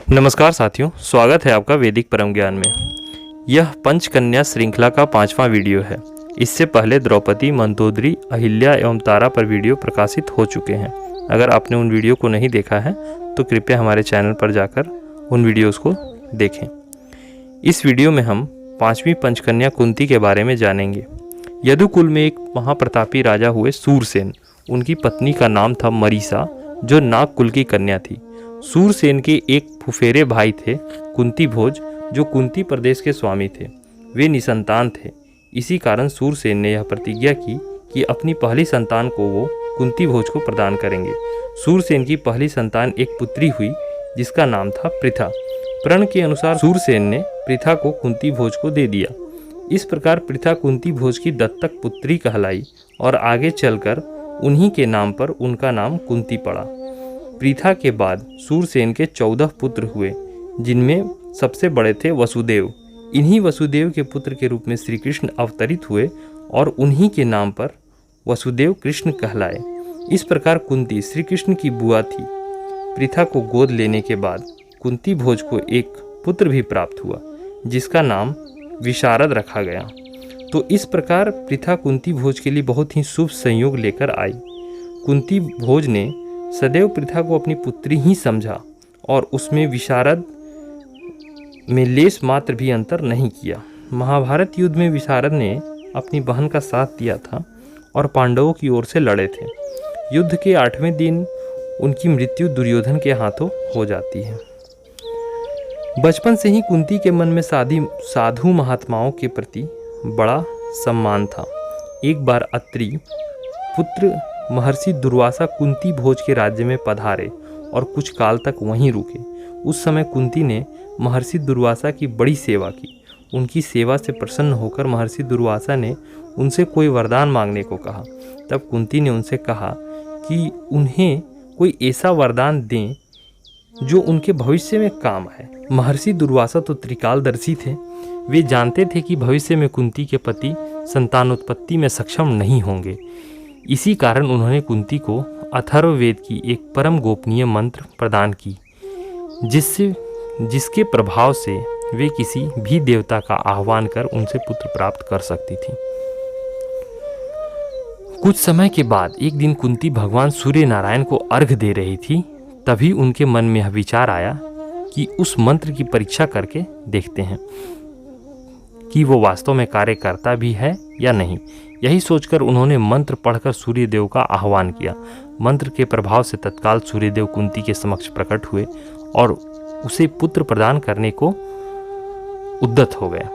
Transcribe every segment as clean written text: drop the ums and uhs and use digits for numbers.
नमस्कार साथियों, स्वागत है आपका वैदिक परम ज्ञान में। यह पंचकन्या श्रृंखला का 5वां वीडियो है। इससे पहले द्रौपदी, मंदोदरी, अहिल्या एवं तारा पर वीडियो प्रकाशित हो चुके हैं। अगर आपने उन वीडियो को नहीं देखा है तो कृपया हमारे चैनल पर जाकर उन वीडियोस को देखें। इस वीडियो में हम 5वीं पंचकन्या कुंती के बारे में जानेंगे। यदुकुल में एक महाप्रतापी राजा हुए सूरसेन। उनकी पत्नी का नाम था मरीसा, जो नाग कुल की कन्या थी। सूरसेन के एक फुफेरे भाई थे कुंती भोज, जो कुंती प्रदेश के स्वामी थे। वे निसंतान थे। इसी कारण सूरसेन ने यह प्रतिज्ञा की कि अपनी पहली संतान को वो कुंती भोज को प्रदान करेंगे। सूरसेन की पहली संतान एक पुत्री हुई जिसका नाम था पृथा। प्रण के अनुसार सूरसेन ने पृथा को कुंती भोज को दे दिया। इस प्रकार पृथा कुंती भोज की दत्तक पुत्री कहलाई और आगे चलकर उन्हीं के नाम पर उनका नाम कुंती पड़ा। पृथा के बाद सूरसेन के 14 पुत्र हुए, जिनमें सबसे बड़े थे वसुदेव। इन्हीं वसुदेव के पुत्र के रूप में श्री कृष्ण अवतरित हुए और उन्हीं के नाम पर वसुदेव कृष्ण कहलाए। इस प्रकार कुंती श्री कृष्ण की बुआ थी। पृथा को गोद लेने के बाद कुंती भोज को एक पुत्र भी प्राप्त हुआ, जिसका नाम विशारद रखा गया। तो इस प्रकार पृथा कुंती भोज के लिए बहुत ही शुभ संयोग लेकर आई। कुंती भोज ने सदैव पृथा को अपनी पुत्री ही समझा और उसमें विशारद में लेश मात्र भी अंतर नहीं किया। महाभारत युद्ध में विशारद ने अपनी बहन का साथ दिया था और पांडवों की ओर से लड़े थे। युद्ध के 8वें दिन उनकी मृत्यु दुर्योधन के हाथों हो जाती है। बचपन से ही कुंती के मन में साधु महात्माओं के प्रति बड़ा सम्मान था। एक बार अत्रि पुत्र महर्षि दुर्वासा कुंती भोज के राज्य में पधारे और कुछ काल तक वहीं रुके। उस समय कुंती ने महर्षि दुर्वासा की बड़ी सेवा की। उनकी सेवा से प्रसन्न होकर महर्षि दुर्वासा ने उनसे कोई वरदान मांगने को कहा। तब कुंती ने उनसे कहा कि उन्हें कोई ऐसा वरदान दें जो उनके भविष्य में काम आए। महर्षि दुर्वासा तो त्रिकालदर्शी थे। वे जानते थे कि भविष्य में कुंती के पति संतानोत्पत्ति में सक्षम नहीं होंगे। इसी कारण उन्होंने कुंती को अथर्ववेद की एक परम गोपनीय मंत्र प्रदान की, जिसके प्रभाव से वे किसी भी देवता का आह्वान कर उनसे पुत्र प्राप्त कर सकती थी। कुछ समय के बाद एक दिन कुंती भगवान सूर्य नारायण को अर्घ्य दे रही थी। तभी उनके मन में यह विचार आया कि उस मंत्र की परीक्षा करके देखते हैं कि वो वास्तव में कार्य करता भी है या नहीं। यही सोचकर उन्होंने मंत्र पढ़कर सूर्यदेव का आह्वान किया। मंत्र के प्रभाव से तत्काल सूर्यदेव कुंती के समक्ष प्रकट हुए और उसे पुत्र प्रदान करने को उद्यत हो गए।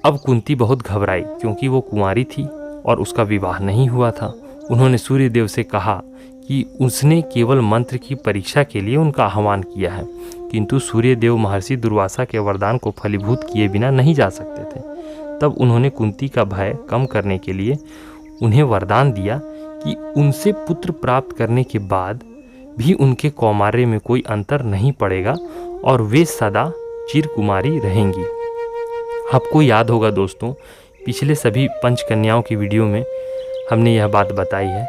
अब कुंती बहुत घबराई, क्योंकि वो कुंवारी थी और उसका विवाह नहीं हुआ था। उन्होंने सूर्यदेव से कहा कि उसने केवल मंत्र की परीक्षा के लिए उनका आह्वान किया है, किंतु सूर्यदेव महर्षि दुर्वासा के वरदान को फलीभूत किए बिना नहीं जा सकते थे। तब उन्होंने कुंती का भय कम करने के लिए उन्हें वरदान दिया कि उनसे पुत्र प्राप्त करने के बाद भी उनके कौमार्य में कोई अंतर नहीं पड़ेगा और वे सदा चिरकुमारी रहेंगी। आपको याद होगा दोस्तों, पिछले सभी पंचकन्याओं की वीडियो में हमने यह बात बताई है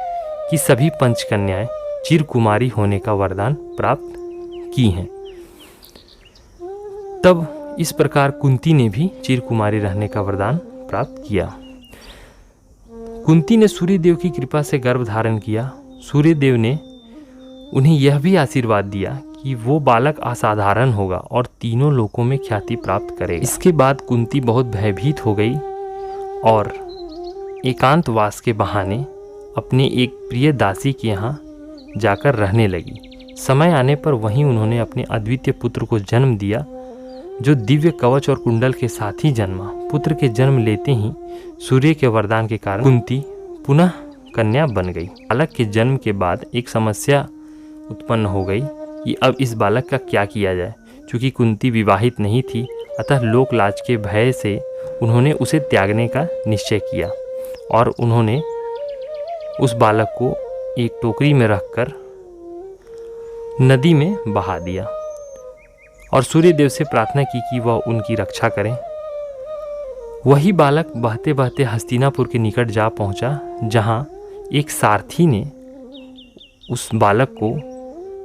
कि सभी पंचकन्याएं चिरकुमारी होने का वरदान प्राप्त की हैं। तब इस प्रकार कुंती ने भी चिरकुमारी रहने का वरदान प्राप्त किया। कुंती ने सूर्यदेव की कृपा से गर्भ धारण किया। सूर्यदेव ने उन्हें यह भी आशीर्वाद दिया कि वो बालक असाधारण होगा और तीनों लोकों में ख्याति प्राप्त करेगा। इसके बाद कुंती बहुत भयभीत हो गई और एकांतवास के बहाने अपने एक प्रिय दासी के यहाँ जाकर रहने लगी। समय आने पर वहीं उन्होंने अपने अद्वितीय पुत्र को जन्म दिया, जो दिव्य कवच और कुंडल के साथ ही जन्मा। पुत्र के जन्म लेते ही सूर्य के वरदान के कारण कुंती पुनः कन्या बन गई। बालक के जन्म के बाद एक समस्या उत्पन्न हो गई कि अब इस बालक का क्या किया जाए। चूँकि कुंती विवाहित नहीं थी, अतः लोक लाज के भय से उन्होंने उसे त्यागने का निश्चय किया और उन्होंने उस बालक को एक टोकरी में रखकर नदी में बहा दिया और सूर्यदेव से प्रार्थना की कि वह उनकी रक्षा करें। वही बालक बहते बहते हस्तिनापुर के निकट जा पहुंचा, जहां एक सारथी ने उस बालक को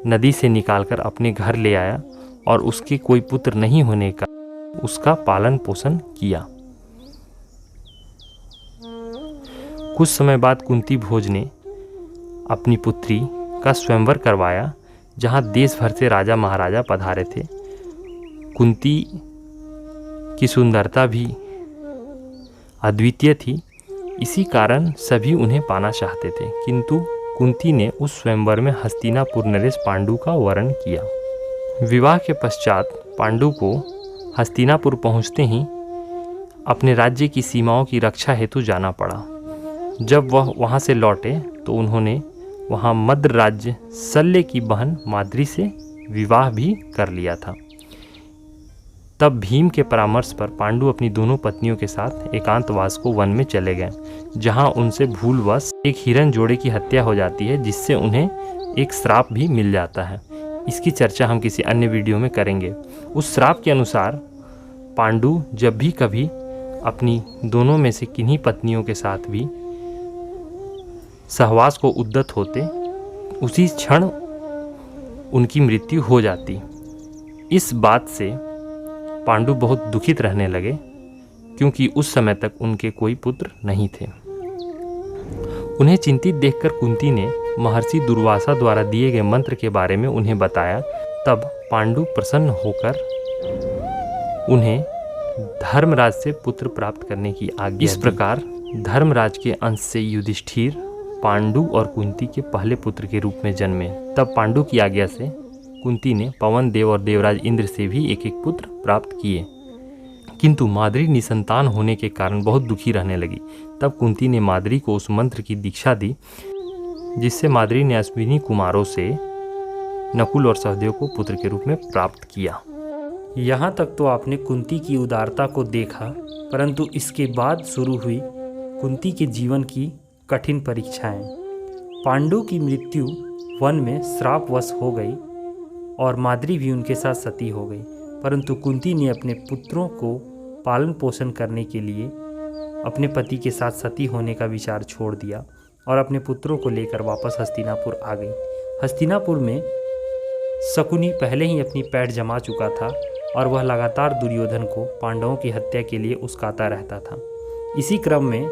नदी से निकालकर अपने घर ले आया और उसके कोई पुत्र नहीं होने का उसका पालन पोषण किया। कुछ समय बाद कुंती भोज ने अपनी पुत्री का स्वयंवर करवाया, जहां देश भर से राजा महाराजा पधारे थे। कुंती की सुंदरता भी अद्वितीय थी, इसी कारण सभी उन्हें पाना चाहते थे, किंतु कुंती ने उस स्वयंवर में हस्तिनापुर नरेश पांडु का वरण किया। विवाह के पश्चात पांडु को हस्तिनापुर पहुंचते ही अपने राज्य की सीमाओं की रक्षा हेतु जाना पड़ा। जब वह वहां से लौटे तो उन्होंने वहां मद्र राज्य शल्य की बहन माद्री से विवाह भी कर लिया था। तब भीम के परामर्श पर पांडु अपनी दोनों पत्नियों के साथ एकांतवास को वन में चले गए, जहां उनसे भूलवश एक हिरन जोड़े की हत्या हो जाती है, जिससे उन्हें एक श्राप भी मिल जाता है। इसकी चर्चा हम किसी अन्य वीडियो में करेंगे। उस श्राप के अनुसार पांडु जब भी कभी अपनी दोनों में से किन्हीं पत्नियों के साथ भी सहवास को उद्यत होते, उसी क्षण उनकी मृत्यु हो जाती। इस बात से पांडु बहुत दुखित रहने लगे, क्योंकि उस समय तक उनके कोई पुत्र नहीं थे। उन्हें चिंतित देखकर कुंती ने महर्षि दुर्वासा द्वारा दिए गए मंत्र के बारे में उन्हें बताया। तब पांडु प्रसन्न होकर उन्हें धर्मराज से पुत्र प्राप्त करने की आज्ञा दी। इस प्रकार धर्मराज के अंश से युधिष्ठिर पांडु और कुंती के पहले पुत्र के रूप में जन्मे। तब पांडु की आज्ञा से कुंती ने पवन देव और देवराज इंद्र से भी एक एक पुत्र प्राप्त किए, किंतु माद्री निसंतान होने के कारण बहुत दुखी रहने लगी। तब कुंती ने माद्री को उस मंत्र की दीक्षा दी, जिससे माद्री ने अश्विनी कुमारों से नकुल और सहदेव को पुत्र के रूप में प्राप्त किया। यहाँ तक तो आपने कुंती की उदारता को देखा, परंतु इसके बाद शुरू हुई कुंती के जीवन की कठिन परीक्षाएं। पांडु की मृत्यु वन में श्रापवश हो गई और माद्री भी उनके साथ सती हो गई, परंतु कुंती ने अपने पुत्रों को पालन पोषण करने के लिए अपने पति के साथ सती होने का विचार छोड़ दिया और अपने पुत्रों को लेकर वापस हस्तिनापुर आ गई। हस्तिनापुर में शकुनी पहले ही अपनी पैठ जमा चुका था और वह लगातार दुर्योधन को पांडवों की हत्या के लिए उस्काता रहता था। इसी क्रम में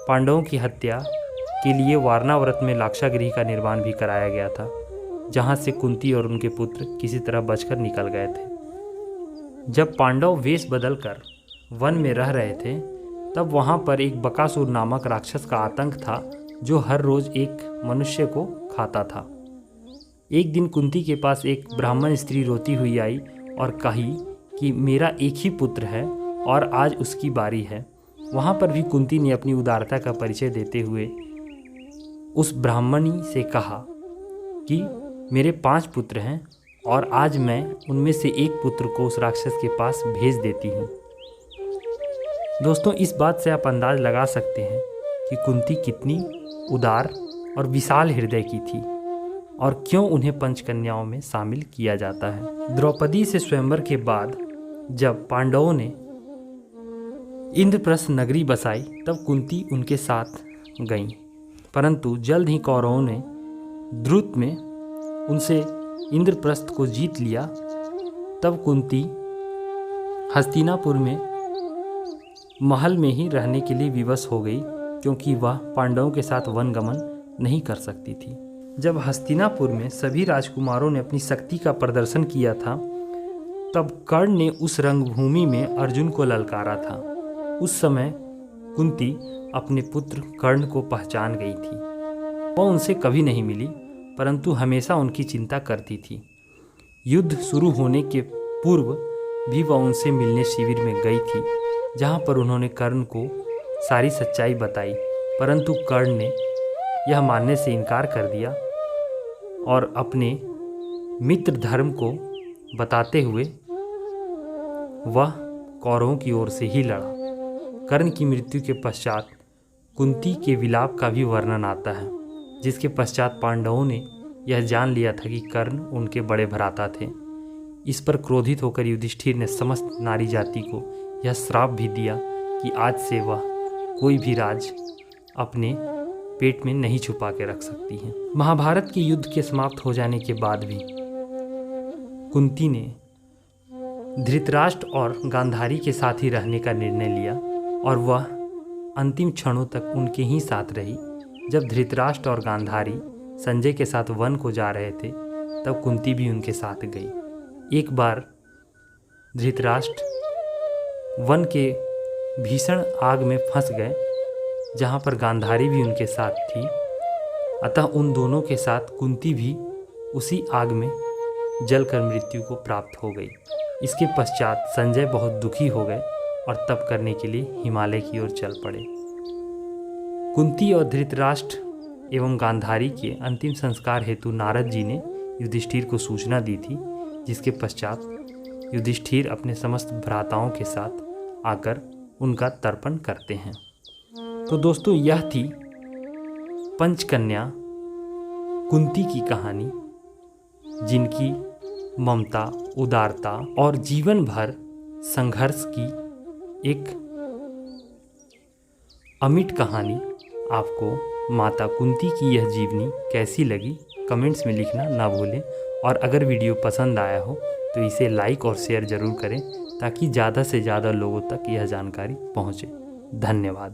पांडवों की हत्या के लिए वारणाव्रत में लाक्षागृह का निर्माण भी कराया गया था, जहां से कुंती और उनके पुत्र किसी तरह बचकर निकल गए थे। जब पांडव वेश बदलकर वन में रह रहे थे, तब वहां पर एक बकासुर नामक राक्षस का आतंक था, जो हर रोज एक मनुष्य को खाता था। एक दिन कुंती के पास एक ब्राह्मण स्त्री रोती हुई आई और कही कि मेरा एक ही पुत्र है और आज उसकी बारी है। वहाँ पर भी कुंती ने अपनी उदारता का परिचय देते हुए उस ब्राह्मणी से कहा कि मेरे 5 पुत्र हैं और आज मैं उनमें से एक पुत्र को उस राक्षस के पास भेज देती हूँ। दोस्तों, इस बात से आप अंदाज लगा सकते हैं कि कुंती कितनी उदार और विशाल हृदय की थी और क्यों उन्हें पंचकन्याओं में शामिल किया जाता है। द्रौपदी से स्वयंवर के बाद जब पांडवों ने इंद्रप्रस्थ नगरी बसाई, तब कुंती उनके साथ गईं, परंतु जल्द ही कौरवों ने द्रुत में उनसे इंद्रप्रस्थ को जीत लिया। तब कुंती हस्तिनापुर में महल में ही रहने के लिए विवश हो गई, क्योंकि वह पांडवों के साथ वनगमन नहीं कर सकती थी। जब हस्तिनापुर में सभी राजकुमारों ने अपनी शक्ति का प्रदर्शन किया था, तब कर्ण ने उस रंगभूमि में अर्जुन को ललकारा था। उस समय कुंती अपने पुत्र कर्ण को पहचान गई थी। वह उनसे कभी नहीं मिली, परंतु हमेशा उनकी चिंता करती थी। युद्ध शुरू होने के पूर्व भी वह उनसे मिलने शिविर में गई थी, जहां पर उन्होंने कर्ण को सारी सच्चाई बताई, परंतु कर्ण ने यह मानने से इनकार कर दिया और अपने मित्र धर्म को बताते हुए वह कौरवों की ओर से ही लड़ा। कर्ण की मृत्यु के पश्चात कुंती के विलाप का भी वर्णन आता है, जिसके पश्चात पांडवों ने यह जान लिया था कि कर्ण उनके बड़े भ्राता थे। इस पर क्रोधित होकर युधिष्ठिर ने समस्त नारी जाति को यह श्राप भी दिया कि आज से वह कोई भी राज अपने पेट में नहीं छुपा के रख सकती हैं। महाभारत के युद्ध के समाप्त हो जाने के बाद भी कुंती ने धृतराष्ट्र और गांधारी के साथ ही रहने का निर्णय लिया और वह अंतिम क्षणों तक उनके ही साथ रही। जब धृतराष्ट्र और गांधारी संजय के साथ वन को जा रहे थे तब कुंती भी उनके साथ गई। एक बार धृतराष्ट्र वन के भीषण आग में फंस गए जहाँ पर गांधारी भी उनके साथ थी, अतः उन दोनों के साथ कुंती भी उसी आग में जलकर मृत्यु को प्राप्त हो गई। इसके पश्चात संजय बहुत दुखी हो गए और तप करने के लिए हिमालय की ओर चल पड़े। कुंती और धृतराष्ट्र एवं गांधारी के अंतिम संस्कार हेतु नारद जी ने युधिष्ठिर को सूचना दी थी, जिसके पश्चात युधिष्ठिर अपने समस्त भ्राताओं के साथ आकर उनका तर्पण करते हैं। तो दोस्तों, यह थी पंचकन्या कुंती की कहानी, जिनकी ममता, उदारता और जीवन भर संघर्ष की एक अमिट कहानी। आपको माता कुंती की यह जीवनी कैसी लगी कमेंट्स में लिखना ना भूलें, और अगर वीडियो पसंद आया हो तो इसे लाइक और शेयर ज़रूर करें ताकि ज़्यादा से ज़्यादा लोगों तक यह जानकारी पहुँचे। धन्यवाद।